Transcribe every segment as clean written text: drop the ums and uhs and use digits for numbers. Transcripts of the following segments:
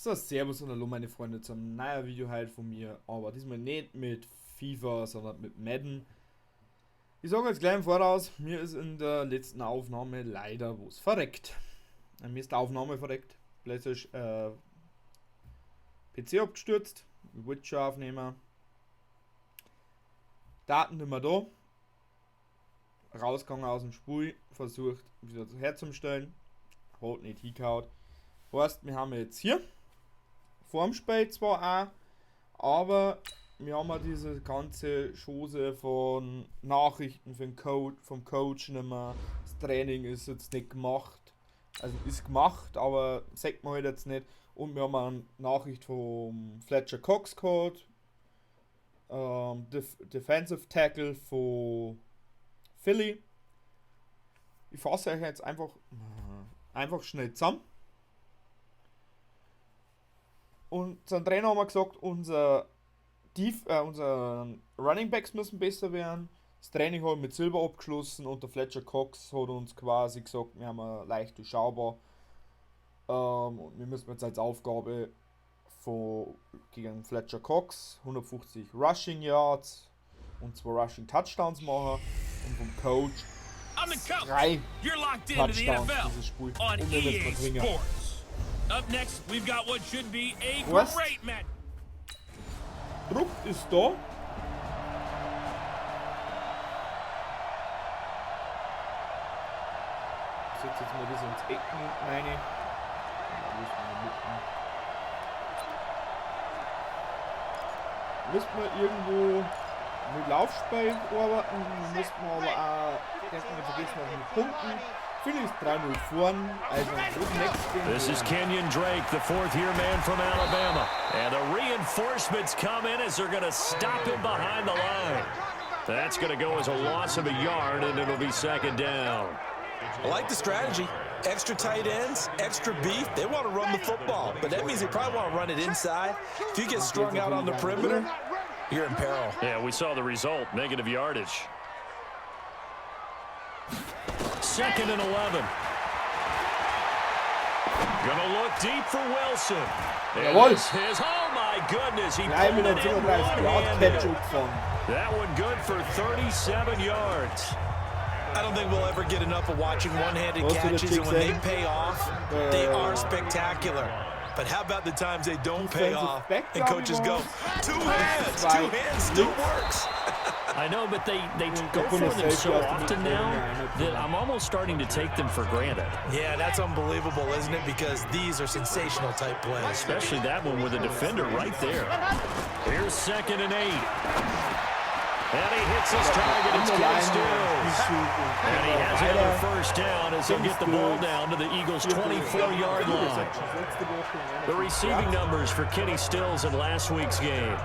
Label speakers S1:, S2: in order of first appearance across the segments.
S1: So, servus und hallo meine Freunde zu einem neuen Video halt von mir, aber diesmal nicht mit FIFA, sondern mit Madden. Ich sage jetzt gleich im Voraus, mir ist in der letzten Aufnahme leider was verreckt. Mir ist die Aufnahme verreckt, PlayStation, PC abgestürzt, ich wollte schon aufnehmen. Daten nicht mehr da. Rausgegangen aus dem Spiel, versucht wieder herzustellen, hat nicht hingehauen. Heißt, wir haben jetzt hier vorm Spiel zwar auch, aber wir haben ja diese ganze Chose von Nachrichten vom Coach nicht mehr. Das Training ist jetzt nicht gemacht. Also ist gemacht, aber sagt man halt jetzt nicht. Und wir haben eine Nachricht vom Fletcher Cox gehabt. Defensive Tackle von Philly. Ich fasse euch jetzt einfach schnell zusammen. Und zum Trainer haben wir gesagt, unsere Running Backs müssen besser werden. Das Training haben wir mit Silber abgeschlossen und der Fletcher Cox hat uns quasi gesagt, wir haben leicht durchschaubar. Und wir müssen jetzt als Aufgabe gegen Fletcher Cox 150 Rushing Yards und 2 Rushing Touchdowns machen. Und vom Coach 3 Touchdowns dieses Spiel. Und wir müssen wir zwingen.
S2: Up next, we've got what should be a great match.
S1: Druck ist da. Ich setze jetzt mal das ins Ecken rein. Müssten wir irgendwo mit Laufspiel arbeiten, müssten wir aber auch, nicht vergessen, mit Punkten. Philly ist 3-0 vorn, also
S2: This is Kenyon Drake, the fourth-year man from Alabama. And the reinforcements come in as they're going to stop him behind the line. That's going to go as a loss of a yard, and it'll be second down.
S3: I like the strategy. Extra tight ends, extra beef. They want to run the football, but that means they probably want to run it inside. If you get strung out on the perimeter, you're in peril.
S2: Yeah, we saw the result, negative yardage. Second and 11. Gonna look deep for Wilson. Oh my goodness, he pulled it in one-handed. That one good for 37 yards.
S3: I don't think we'll ever get enough of watching one-handed catches, and when they pay off, they are spectacular. But how about the times they don't pay off and coaches go, two hands still works.
S2: I know, but they go for them so often now that I'm almost starting to take them for granted.
S3: Yeah, that's unbelievable, isn't it? Because these are sensational type plays.
S2: Especially that one with a defender right there. Here's second and 8. And he hits his target. It's Kenny Stills. And he has another first down as he'll get the ball down to the Eagles' 24-yard line. The receiving numbers for Kenny Stills in last week's game.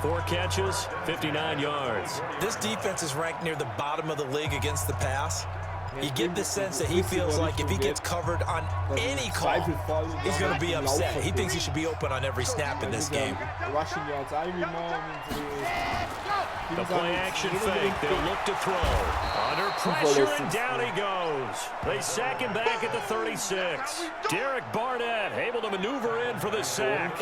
S2: 4 catches, 59 yards.
S3: This defense is ranked near the bottom of the league against the pass. You get the sense that he feels like if he gets covered on any call, he's going to be upset. He thinks he should be open on every snap in this game.
S2: The play action fake, they'll look to throw. Under pressure and down he goes. They sack him back at the 36. Derek Barnett able to maneuver in for the sack.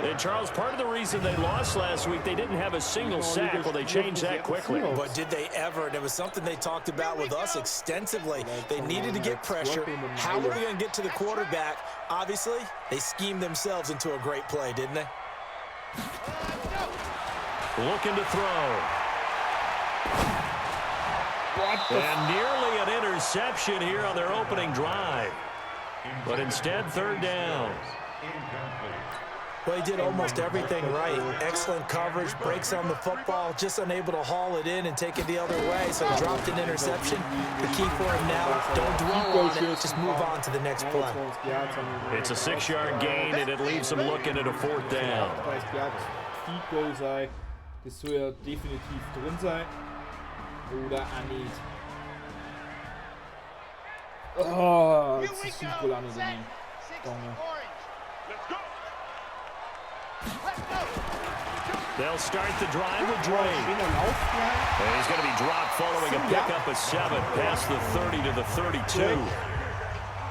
S2: And Charles, part of the reason they lost last week, they didn't have a single sack. Well, they changed that quickly.
S3: But did they ever? And it was something they talked about with us extensively. They needed to get pressure. How are we going to get to the quarterback? Obviously, they schemed themselves into a great play, didn't they?
S2: Looking to throw. And nearly an interception here on their opening drive. But instead, third down.
S3: Well, he did almost everything right. Excellent coverage, breaks on the football, just unable to haul it in and take it the other way, so dropped an interception. The key for him now, don't dwell on it, just move on to the next play.
S2: It's a 6-yard gain, and it leaves them looking at a 4th down.
S1: Das soll ja definitiv drin sein. Oder auch nicht. Oh, jetzt ist Field Goal auch nicht drin.
S2: They'll start the drive with Drake. And he's going to be dropped following a pickup of 7 past the 30 to the 32.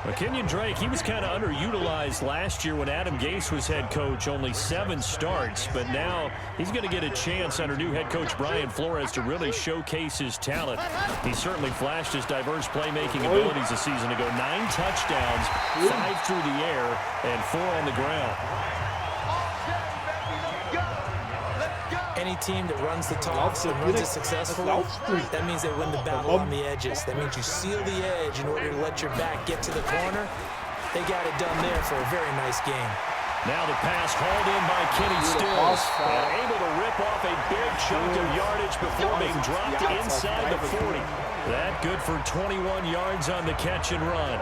S2: Well, Kenyon Drake, he was kind of underutilized last year when Adam Gase was head coach, only 7 starts, but now he's going to get a chance under new head coach Brian Flores to really showcase his talent. He certainly flashed his diverse playmaking abilities a season ago. 9 touchdowns, 5 through the air, and 4 on the ground.
S3: Any team that runs the toss and runs it successfully, that means they win the battle on the edges. That means you seal the edge in order to let your back get to the corner. They got it done there for a very nice game.
S2: Now the pass hauled in by Kenny Stills, and able to rip off a big chunk of yardage before being dropped inside the 40. That good for 21 yards on the catch and run.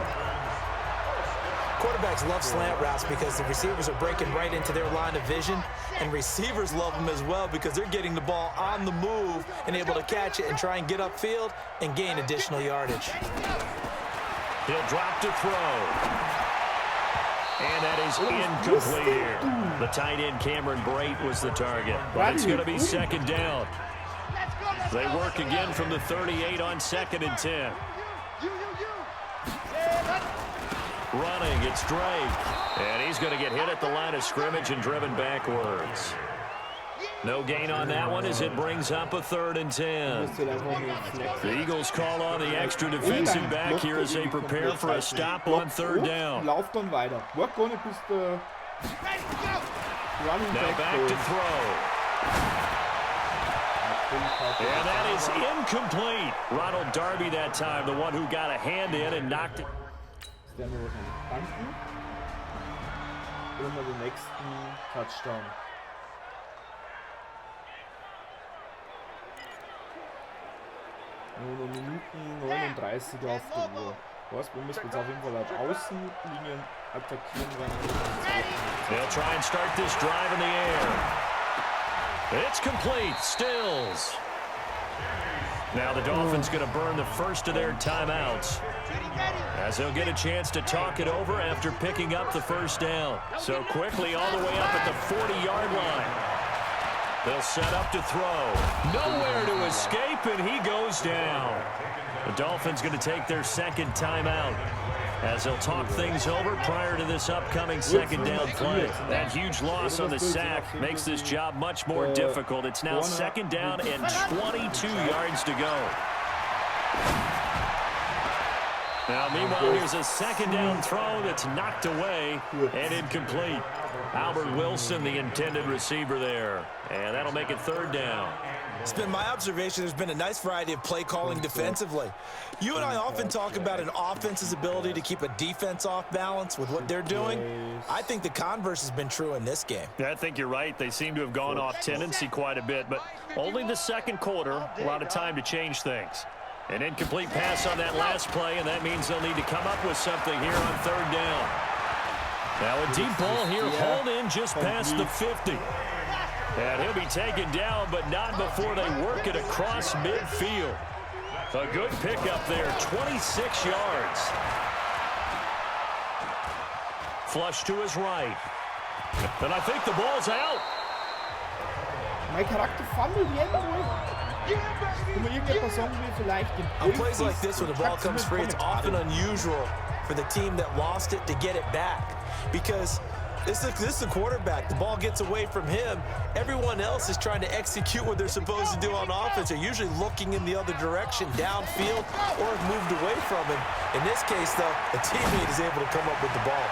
S3: Quarterbacks love slant routes because the receivers are breaking right into their line of vision, and receivers love them as well because they're getting the ball on the move and able to catch it and try and get upfield and gain additional yardage.
S2: He'll drop to throw. And that is incomplete here. The tight end Cameron Brate was the target, but it's going to be second down. They work again from the 38 on 2nd and 10. Running, it's Drake. And he's going to get hit at the line of scrimmage and driven backwards. No gain on that one as it brings up a 3rd and 10. The Eagles call on the extra defensive back here as they prepare for a stop on 3rd down.
S1: Lauf dann weiter. Work on it bis the running
S2: now back to throw. And that is incomplete. Ronald Darby that time, the one who got a hand in and knocked it.
S1: Der wir wahrscheinlich tanken. Immer den nächsten Touchdown. Nur noch Minuten 39 auf der Uhr. Was, wir müssen jetzt auf jeden Fall auf Außenlinien attackieren, wenn
S2: they'll try and start this drive in the air. It's complete. Stills. Now the Dolphins going to burn the first of their timeouts, as they'll get a chance to talk it over after picking up the first down. So quickly all the way up at the 40-yard line. They'll set up to throw. Nowhere to escape, and he goes down. The Dolphins going to take their second timeout, as they'll talk things over prior to this upcoming second down play. That huge loss on the sack makes this job much more difficult. It's now second down and 22 yards to go. Now, meanwhile, here's a second down throw that's knocked away and incomplete. Albert Wilson, the intended receiver there. And that'll make it 3rd down.
S3: It's been my observation there's been a nice variety of play calling defensively. You and I often talk about an offense's ability to keep a defense off balance with what they're doing. I think the converse has been true in this game.
S2: Yeah, I think you're right. They seem to have gone off tendency quite a bit, but only the second quarter, a lot of time to change things. An incomplete pass on that last play, and that means they'll need to come up with something here on 3rd down. Now a deep ball here, hauled in just past the 50. And he'll be taken down, but not before they work it across midfield. A good pickup there, 26 yards. Flush to his right. And I think the ball's out.
S1: Mein Charakter fummelt irgendwo. Guck mal, irgendetwas sagen wir vielleicht den
S3: On plays like this, when the ball comes free, it's often unusual for the team that lost it to get it back. Because this is the quarterback. The ball gets away from him. Everyone else is trying to execute what they're supposed to do on offense. They're usually looking in the other direction, downfield, or have moved away from him. In this case, though, a teammate is able to come up with the ball.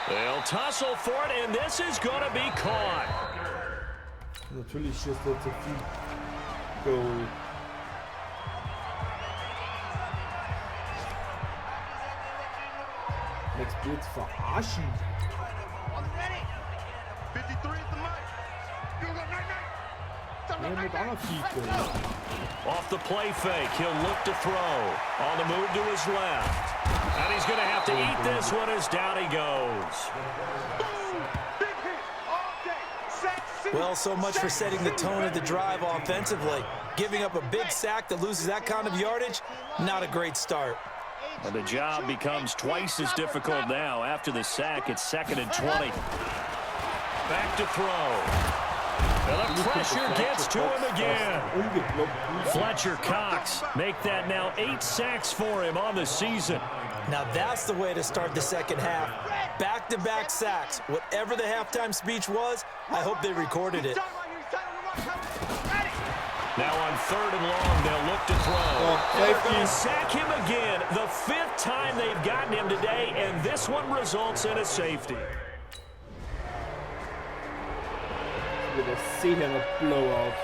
S2: They'll tussle for it, and this is going to be caught.
S1: Natürlich schießt er zu viel Goal. Max Blitz verarschen.
S2: Off the play fake, he'll look to throw. On the move to his left. And he's going to have to eat this one as down he goes.
S3: Well, so much for setting the tone of the drive offensively. Giving up a big sack that loses that kind of yardage, not a great start.
S2: And the job becomes twice as difficult now. After the sack, it's 2nd and 20. Back to throw. And the pressure gets to him again. Fletcher Cox make that now 8 sacks for him on the season.
S3: Now that's the way to start the second half. Back-to-back sacks. Whatever the halftime speech was, I hope they recorded it.
S2: Now on 3rd and long, they'll look to throw. They're going to sack him again. The 5th time they've gotten him today, and this one results in a safety.
S1: We're going to see him a blowout.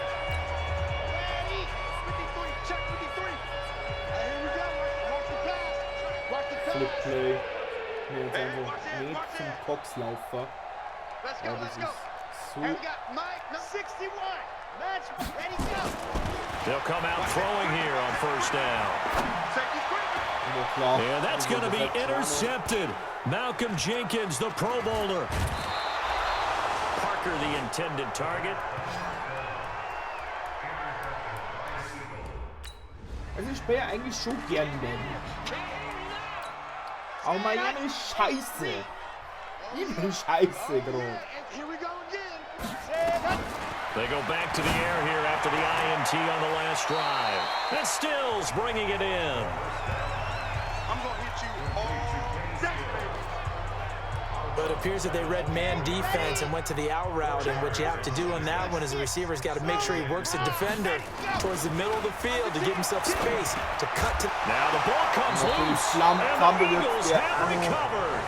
S1: Flip Play. Nee, jetzt einfach nicht zum Boxlaufer. Aber das ist so.
S2: They'll come out throwing here on 1st down. And that's going to be intercepted. Malcolm Jenkins, the Pro Bowler. Parker, the intended target.
S1: Also ich spiele eigentlich schon gern Madden. Aber Miami ist scheiße. Ich bin scheiße, Bro.
S2: They go back to the air here after the INT on the last drive. And Stills bringing it in.
S4: I'm going to hit you all day.
S3: But it appears that they read man defense and went to the out route, and what you have to do on that one is the receiver's got to make sure he works the defender towards the middle of the field to give himself space to cut to.
S2: Now the ball comes loose, and the Eagles have recovered.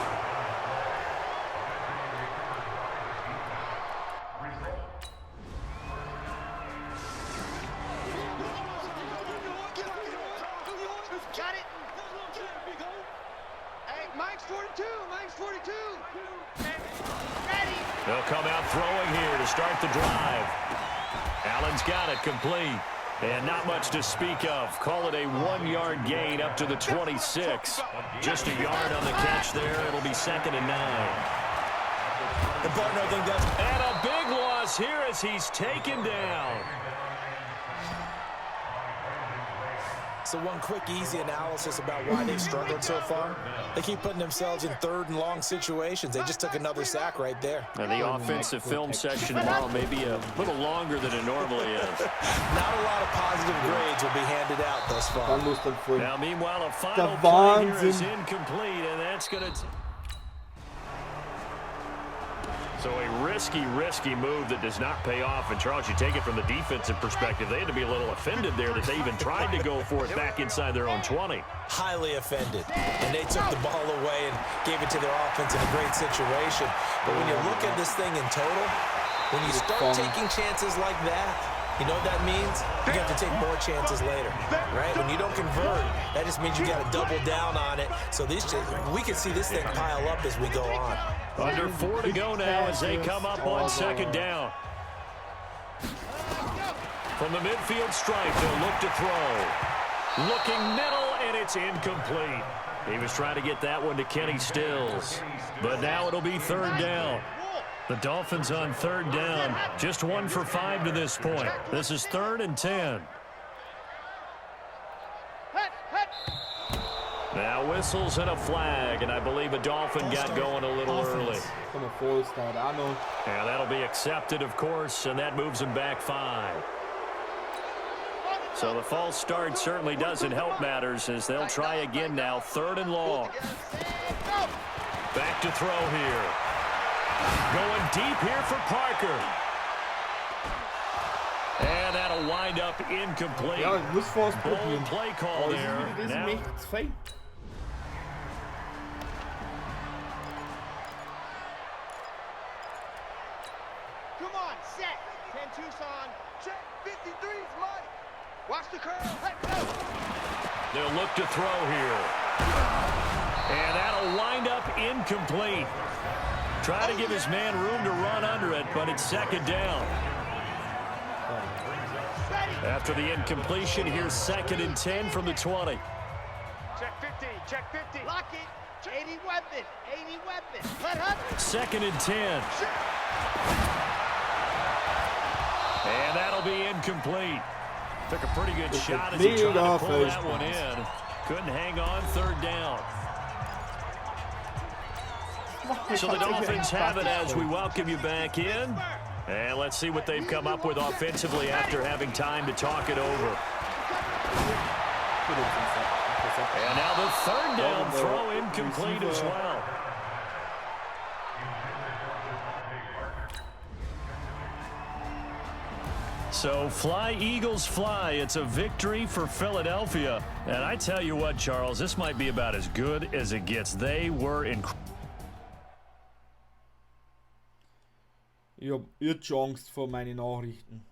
S2: They'll come out throwing here to start the drive. Allen's got it complete. And not much to speak of. Call it a 1-yard gain up to the 26. Just a yard on the catch there. It'll be 2nd and 9.
S3: The partner, I think that's...
S2: And a big loss here as he's taken down.
S3: So one quick, easy analysis about why they've struggled so far. They keep putting themselves in 3rd and long situations. They just took another sack right there.
S2: And the offensive film session tomorrow may be a little longer than it normally is.
S3: Not a lot of positive grades will be handed out thus far.
S2: Now, meanwhile, a final play here is incomplete, and that's going to... So a risky move that does not pay off. And, Charles, you take it from the defensive perspective. They had to be a little offended there that they even tried to go for it back inside their own 20.
S3: Highly offended. And they took the ball away and gave it to their offense in a great situation. But when you look at this thing in total, when you start taking chances like that, you know what that means? You have to take more chances later, right? When you don't convert, that just means you got to double down on it. So we can see this thing pile up as we go on.
S2: Under 4 to go now as they come up on 2nd down. From the midfield stripe, they'll look to throw. Looking middle, and it's incomplete. He was trying to get that one to Kenny Stills. But now it'll be 3rd down. The Dolphins on 3rd down. Just 1 for 5 to this point. This is 3rd and 10. Now whistles and a flag, and I believe a Dolphin got going a little early.
S1: From a false start, I know.
S2: And that'll be accepted, of course, and that moves him back 5. So the false start certainly doesn't help matters as they'll try again now. 3rd and long. Back to throw here. Going deep here for Parker. And that'll wind up incomplete.
S1: Ja, ich muss fast
S2: Bold
S1: probieren.
S2: play call there.
S1: Das ist
S2: Now,
S1: mir echt fein.
S4: Come on, set. 10 Tucson. Check. 53's Mike. Watch the curve. Let go.
S2: they'll look to throw here. And that'll wind up incomplete. Try to give his man room to run under it, but it's 2nd down. After the incompletion, here's 2nd and 10 from the 20.
S4: Check 50. Check 50. Lock it. 80 weapon. 80 weapon. Let up.
S2: 2nd and 10. And that'll be incomplete. Took a pretty good shot as he tried to pull that one in. Couldn't hang on 3rd down. So the Dolphins have it as we welcome you back in. And let's see what they've come up with offensively after having time to talk it over. And now the third down throw incomplete as well. So fly, Eagles, fly. It's a victory for Philadelphia. And I tell you what, Charles, this might be about as good as it gets. They were incredible.
S1: Ich habe jetzt Angst vor meinen Nachrichten.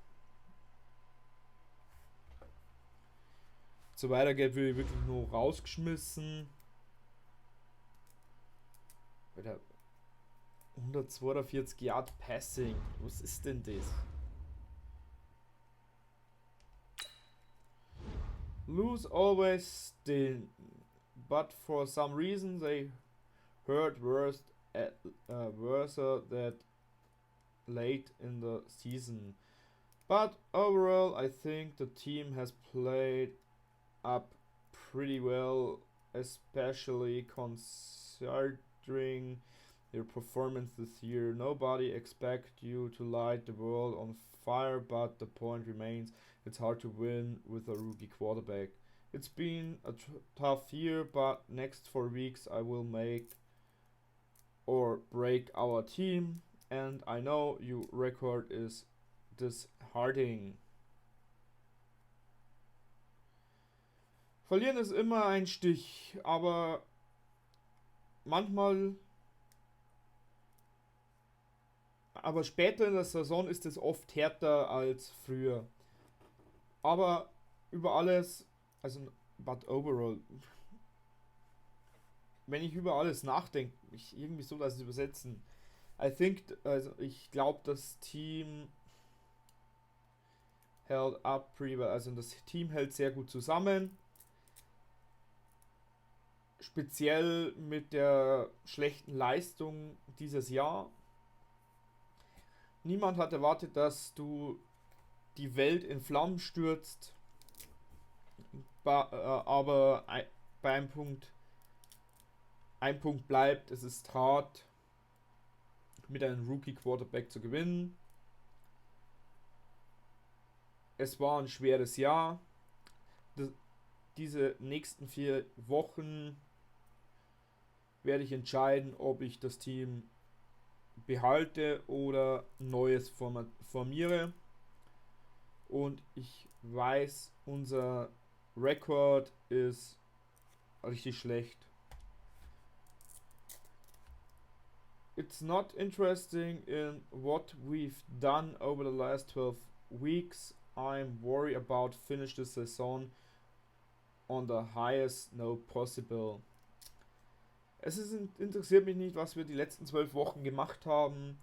S1: So weitergeht, würde ich wirklich nur rausgeschmissen. Bei der 142 Yard Passing. Was ist denn das? Lose always still, but for some reason they hurt worse that late in the season. But overall, I think the team has played up pretty well, especially considering their performance this year. Nobody expects you to light the world on fire, but the point remains, it's hard to win with a rookie quarterback. It's been a tough year, but next 4 weeks I will make or break our team, and I know your record is disheartening. Verlieren ist immer ein Stich, aber manchmal, aber später in der Saison ist es oft härter als früher. Aber über alles, also but overall, wenn ich über alles nachdenke, irgendwie so das übersetzen. I think, also ich glaube, das Team held up pretty well, also das Team hält sehr gut zusammen. Speziell mit der schlechten Leistung dieses Jahr. Niemand hat erwartet, dass du die Welt in Flammen stürzt. Aber bei einem Punkt bleibt, es ist hart, mit einem Rookie Quarterback zu gewinnen. Es war ein schweres Jahr. Diese nächsten 4 Wochen werde ich entscheiden, ob ich das Team behalte oder Neues formiere. Und ich weiß, unser Rekord ist richtig schlecht. It's not interesting in what we've done over the last 12 weeks. I'm worried about finish the season on the highest note possible. Interessiert mich nicht, was wir die letzten 12 Wochen gemacht haben.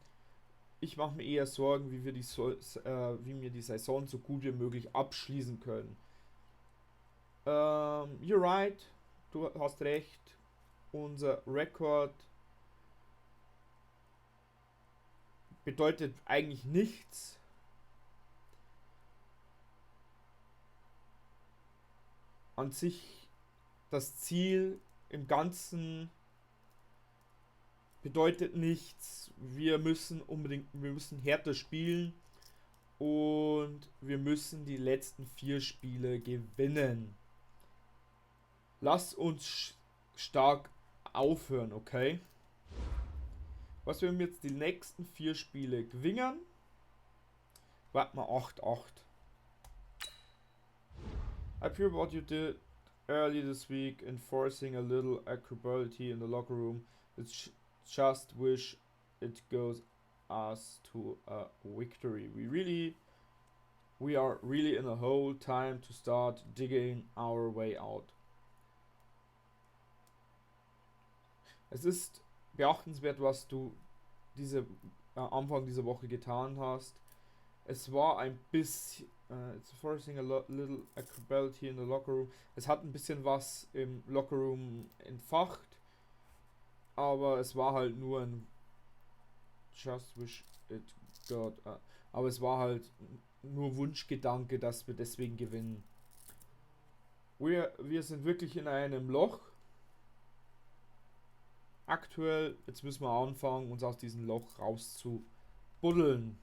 S1: Ich mache mir eher Sorgen, wie wir die Saison so gut wie möglich abschließen können. You're right, du hast recht. Unser Rekord bedeutet eigentlich nichts. An sich das Ziel im Ganzen bedeutet nichts. Wir müssen härter spielen und wir müssen die letzten 4 Spiele gewinnen. Lass uns stark aufhören, okay? Was wir jetzt die nächsten 4 Spiele gewinnen? Warte mal, 8-8. I approve what you did early this week, enforcing a little accountability in the locker room. It's just wish it goes us to a victory. We are really in a hole. Time to start digging our way out. Es ist beachtenswert, was du Anfang dieser Woche getan hast. Es war ein bisschen it's forcing a little accountability in the locker room. Es hat ein bisschen was im Locker Room entfacht, aber es war halt nur ein just wish it got. Aber es war halt nur Wunschgedanke, dass wir deswegen gewinnen. Wir sind wirklich in einem Loch. Aktuell, jetzt müssen wir anfangen, uns aus diesem Loch rauszubuddeln.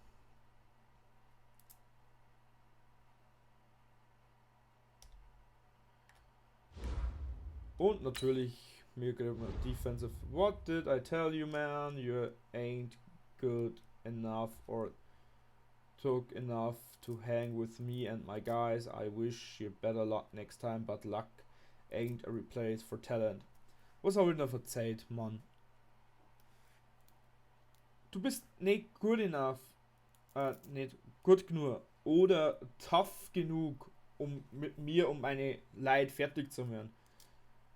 S1: Und natürlich, mir kriegt man Defensive. What did I tell you, man? You ain't good enough or took enough to hang with me and my guys. I wish you better luck next time, but luck ain't a replace for talent. Was habe ich noch verzeiht, Mann? Du bist nicht good enough, nicht gut genug oder tough genug, um mit mir um meine Leid fertig zu werden.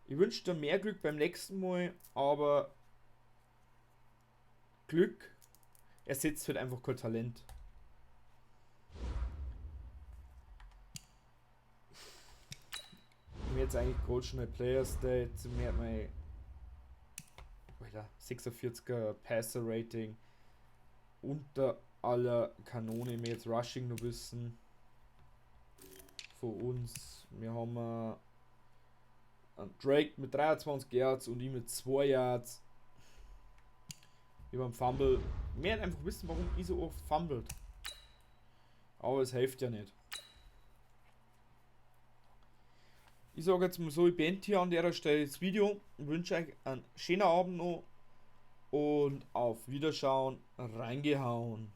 S1: Ich wünsche dir mehr Glück beim nächsten Mal, aber Glück ersetzt halt einfach kein Talent. Mir jetzt eigentlich Coach Player Stats, mir hat mein 46er Passer Rating unter aller Kanone. Mir jetzt Rushing noch wissen von uns. Wir haben einen Drake mit 23 Yards und ich mit 2 Yards. Über den Fumble. Wir hätten einfach wissen, warum ich so oft fummelt. Aber es hilft ja nicht. Ich sage jetzt mal so, ich beende hier an der Stelle das Video. Ich wünsche euch einen schönen Abend noch und auf Wiederschauen, reingehauen.